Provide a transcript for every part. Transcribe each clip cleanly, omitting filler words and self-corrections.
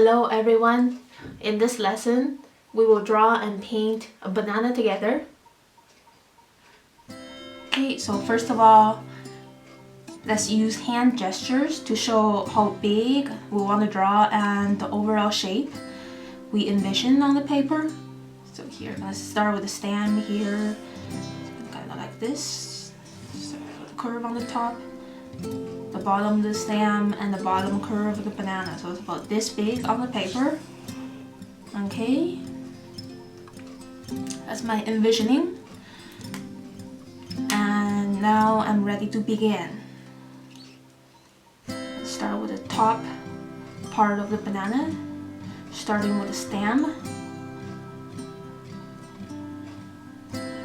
Hello everyone! In this lesson, we will draw and paint a banana together. Okay, so first of all, let's use hand gestures to show how big we want to draw and the overall shape we envision on the paper. So here, let's start with the stem here, kind of like this. So with the curve on the top, the bottom of the stem, and the bottom curve of the banana. So it's about this big on the paper. Okay, that's my envisioning. And now I'm ready to begin. Start with the top part of the banana, starting with the stem,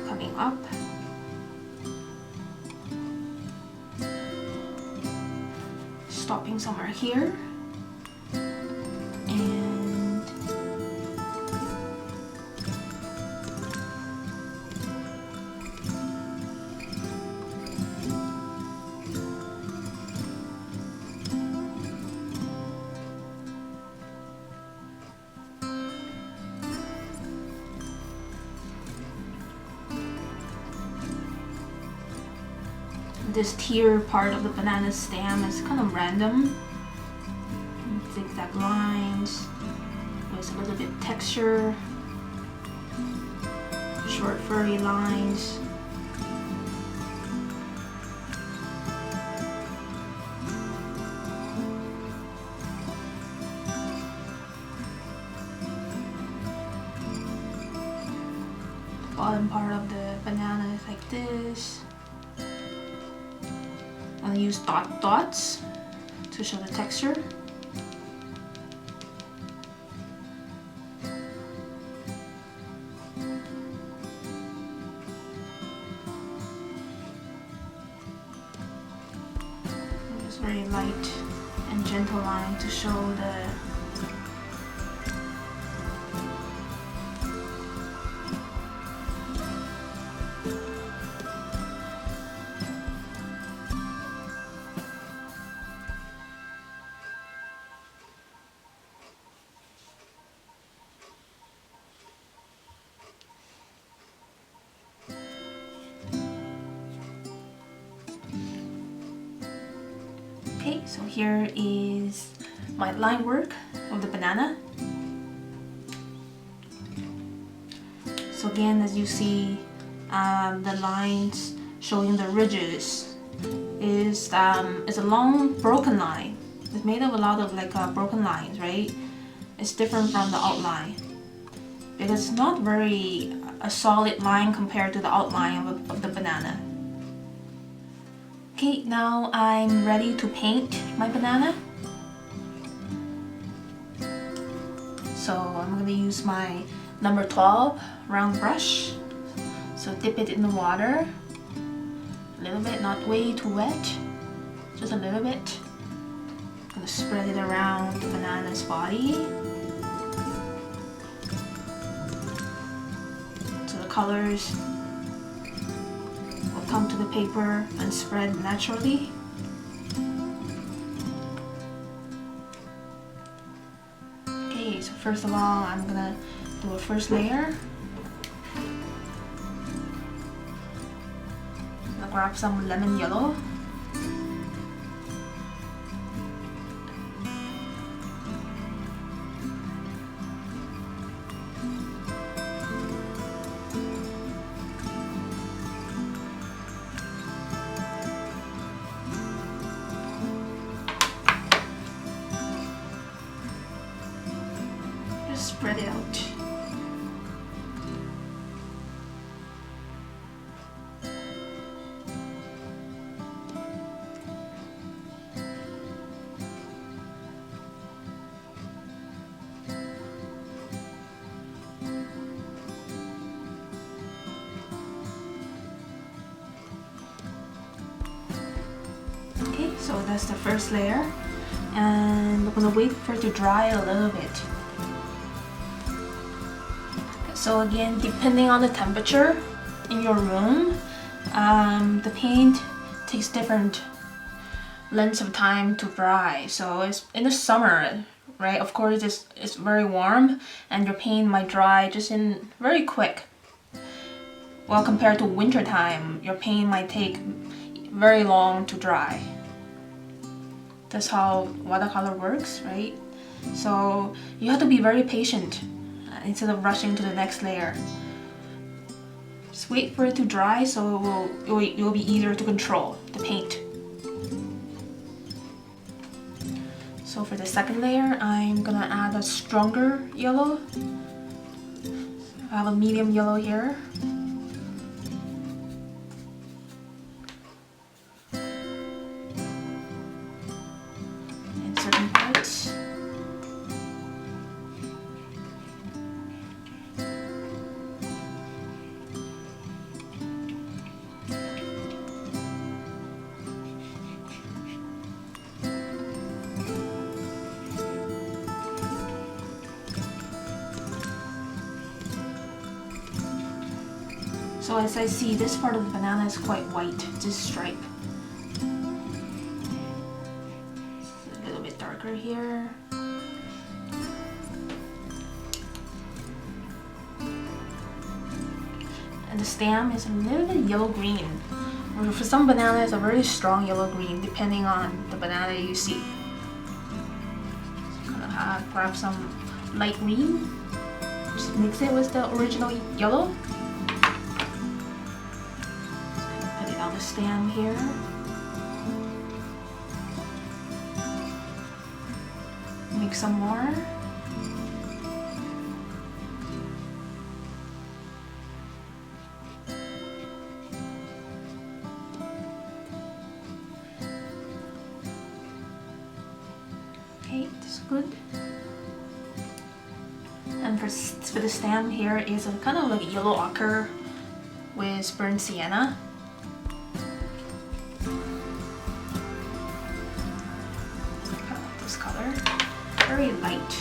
coming up, stopping somewhere here, and this tier part of the banana stem is kind of random. Zigzag lines with a little bit texture, short furry lines. The bottom part of the banana is like this. I'll use dots to show the texture. Just very light and gentle line to show the Okay, so here is my line work of the banana. So again, as you see, the lines showing the ridges is a long broken line. It's made of a lot of broken lines, right? It's different from the outline because it's not very a solid line compared to the outline of the banana. Okay, now I'm ready to paint my banana. So I'm going to use my number 12 round brush. So dip it in the water a little bit, not way too wet, just a little bit. I'm going to spread it around the banana's body so the colors come to the paper and spread naturally. Okay, so first of all, I'm gonna do a first layer. I'm gonna grab some lemon yellow. Spread it out. Okay, so that's the first layer, and we're gonna wait for it to dry a little bit. So again, depending on the temperature in your room, the paint takes different lengths of time to dry. So it's in the summer, right? Of course, it's very warm and your paint might dry just in very quick. Well, compared to winter time, your paint might take very long to dry. That's how watercolor works, right? So you have to be very patient instead of rushing to the next layer. Just wait for it to dry so it will be easier to control the paint. So for the second layer, I'm gonna add a stronger yellow. I have a medium yellow here. In certain parts. So as I see, this part of the banana is quite white, this stripe. A little bit darker here. And the stem is a little bit yellow-green. For some banana, it's a very strong yellow-green, depending on the banana you see. So I'm gonna grab some light green, just mix it with the original yellow. The stem here. Mix some more. Okay, that's good. And for the stem here is a kind of like yellow ochre with burnt sienna. Color, very light.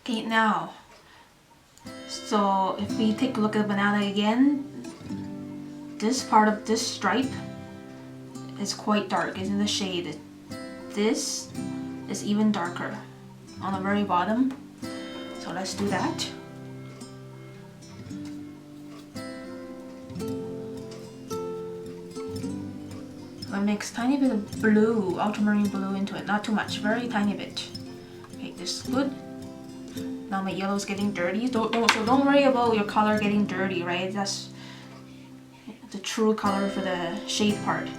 Okay, now, so if we take a look at the banana again, this part of this stripe is quite dark, it's in the shade. This is even darker on the very bottom. So let's do that. I mix tiny bit of blue, ultramarine blue into it, not too much, very tiny bit. Okay, this is good. Now my yellow is getting dirty. So don't worry about your color getting dirty, right? That's the true color for the shade part.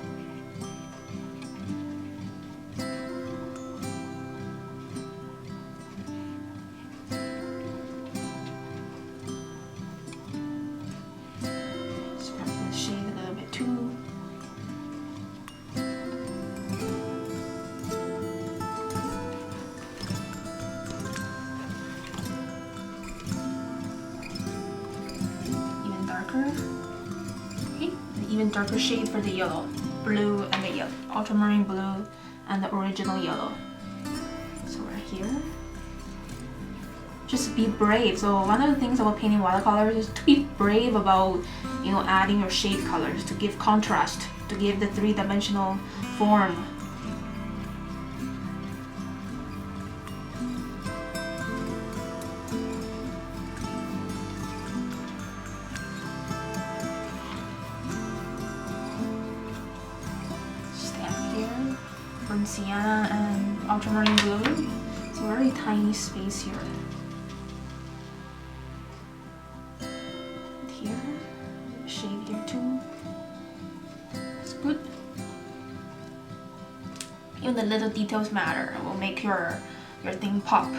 Okay, an even darker shade for the yellow, blue and the yellow, ultramarine blue and the original yellow. So right here. Just be brave. So one of the things about painting watercolors is to be brave about, you know, adding your shade colors to give contrast, to give the three-dimensional form. Sienna and ultramarine blue. It's a very tiny space here. And here, a shade here too. It's good. Even the little details matter. It will make your thing pop.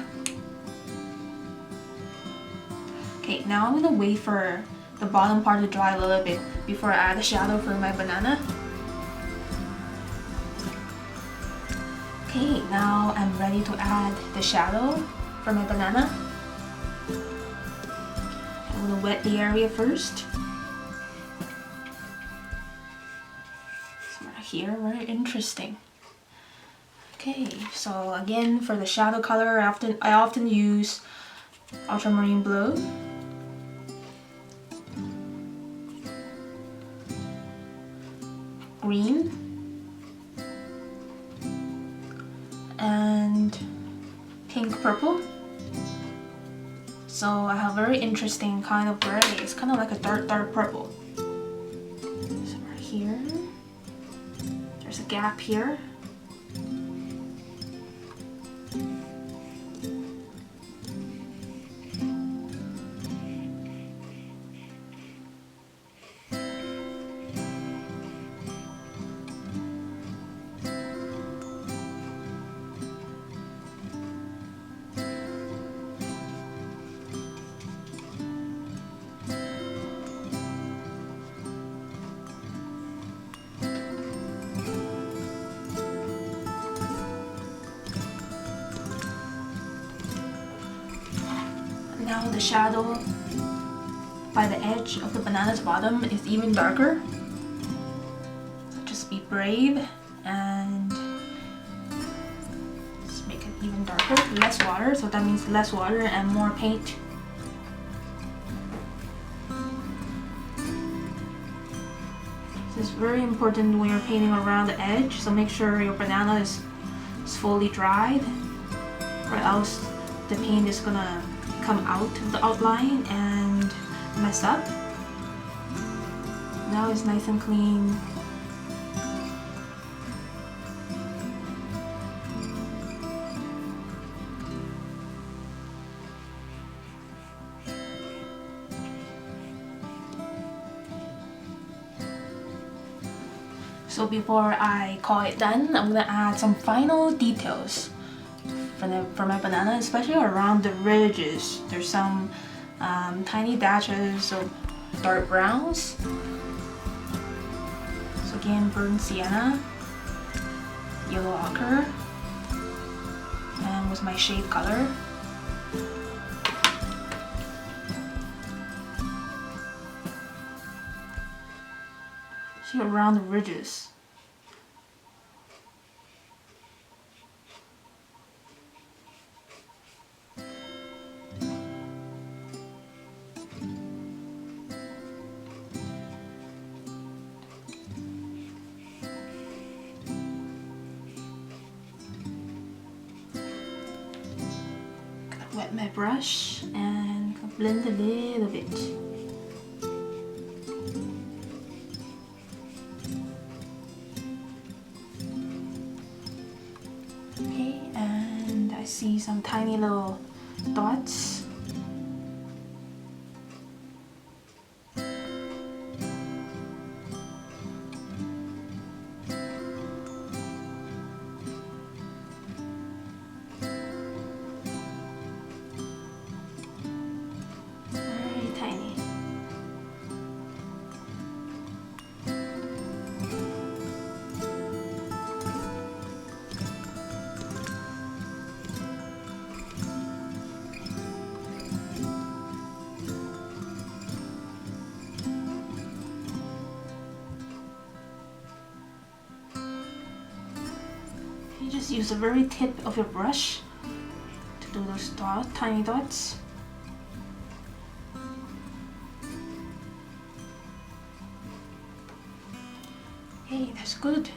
Okay, now I'm gonna wait for the bottom part to dry a little bit before I add a shadow for my banana. Okay, now I'm ready to add the shadow for my banana. I'm gonna wet the area first. So right here, very interesting. Okay, so again for the shadow color, I often use ultramarine blue, green, and pink purple. So I have a very interesting kind of gray. It's kind of like a dark purple. So right here, there's a gap here. Now the shadow by the edge of the banana's bottom is even darker. So just be brave and just make it even darker. Less water, so that means less water and more paint. This is very important when you're painting around the edge, so make sure your banana is fully dried, or else the paint is gonna come out of the outline and mess up. Now it's nice and clean. So before I call it done, I'm gonna add some final details for my banana, especially around the ridges. There's some tiny dashes of dark browns. So again, burnt sienna, yellow ochre, and with my shade color. See around the ridges. Wet my brush and blend a little bit. Okay, and I see some tiny little dots. You just use the very tip of your brush to do those tiny dots. Okay, that's good.